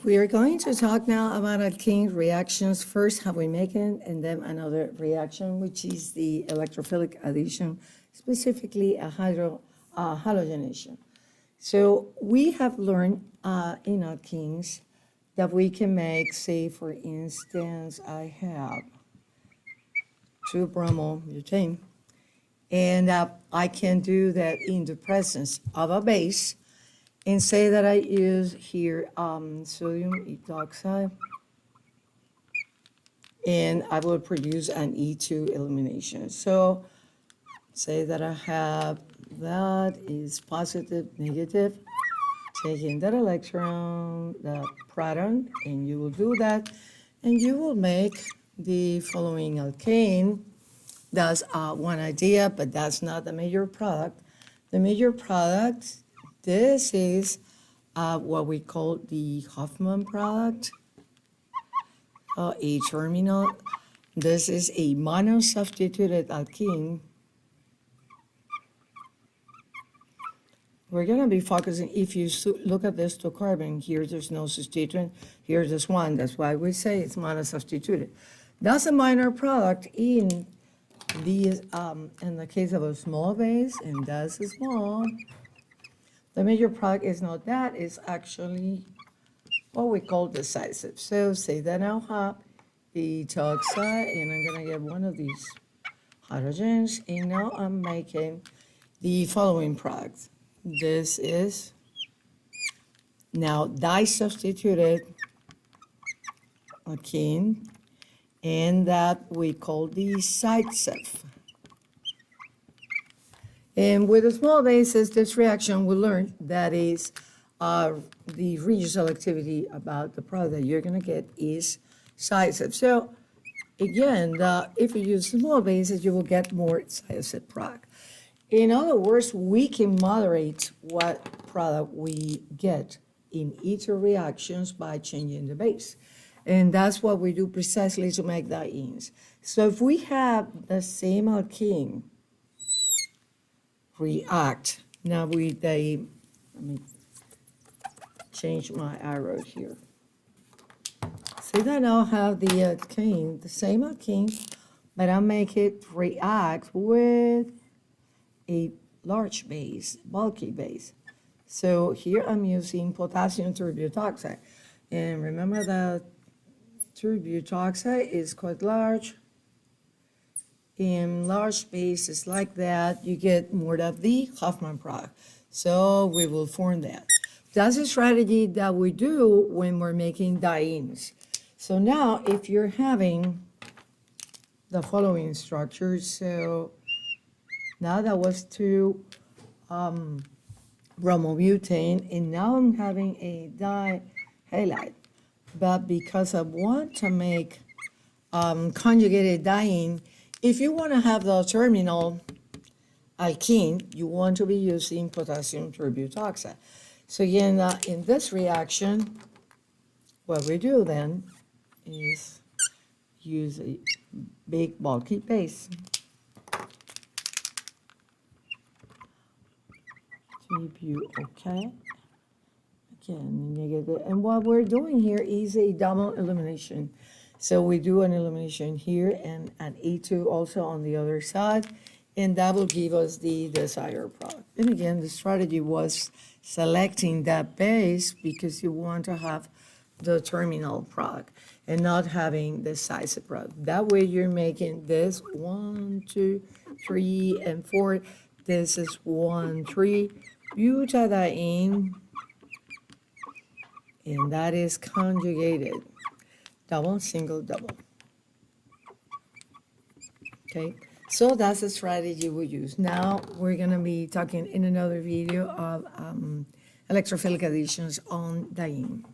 We are going to talk now about alkene reactions. First, how we make it, and then another reaction, which is the electrophilic addition, specifically a halogenation. So we have learned in alkenes that we can make, say, for instance, I have 2-bromobutane, and I can do that in the presence of a base, and say that I use here sodium ethoxide, and I will produce an E2 elimination. So say that I have that is positive, negative, taking that electron, the proton, and you will do that, and you will make the following alkane. That's one idea, but that's not the major product. The major product, this is what we call the Hoffman product, a terminal. This is a monosubstituted alkene. We're going to be focusing, if you look at this to carbon, here there's no substituent, here there's one. That's why we say it's monosubstituted. That's a minor product in the case of a small base, and that's a small. The major product is not that, it's actually what we call decisive. So say that I have ethoxide, and I'm going to get one of these hydrogens, and now I'm making the following product. This is now disubstituted alkene, and that we call the decisive. And with the small bases, this reaction we learned that is the reduced selectivity about the product that you're going to get is decisive. So again, if you use small bases, you will get more decisive product. In other words, we can moderate what product we get in each reactions by changing the base. And that's what we do precisely to make dienes. So if we have the same alkene react, now let me change my arrow here. See that now I have the alkene, the same alkene, but I make it react with a large base, bulky base. So here I'm using potassium terbutoxide. And remember that terbutoxide is quite large. In large bases like that, you get more of the Hoffman product. So we will form that. That's a strategy that we do when we're making dienes. So now if you're having the following structures, so now that was 2-bromobutane, and now I'm having a dihalide. But because I want to make conjugated diene, if you want to have the terminal alkene, you want to be using potassium terbutoxide. So again, in this reaction, what we do then is use a big bulky base. Okay. Again, negative. And what we're doing here is a double elimination. So we do an elimination here and an E2 also on the other side, and that will give us the desired product. And again, the strategy was selecting that base because you want to have the terminal product and not having the decisive product. That way you're making this 1, 2, 3, and 4. This is 1, 3 butadiene, and that is conjugated. Double, single, double. Okay, so that's the strategy we use. Now we're going to be talking in another video of electrophilic additions on diene.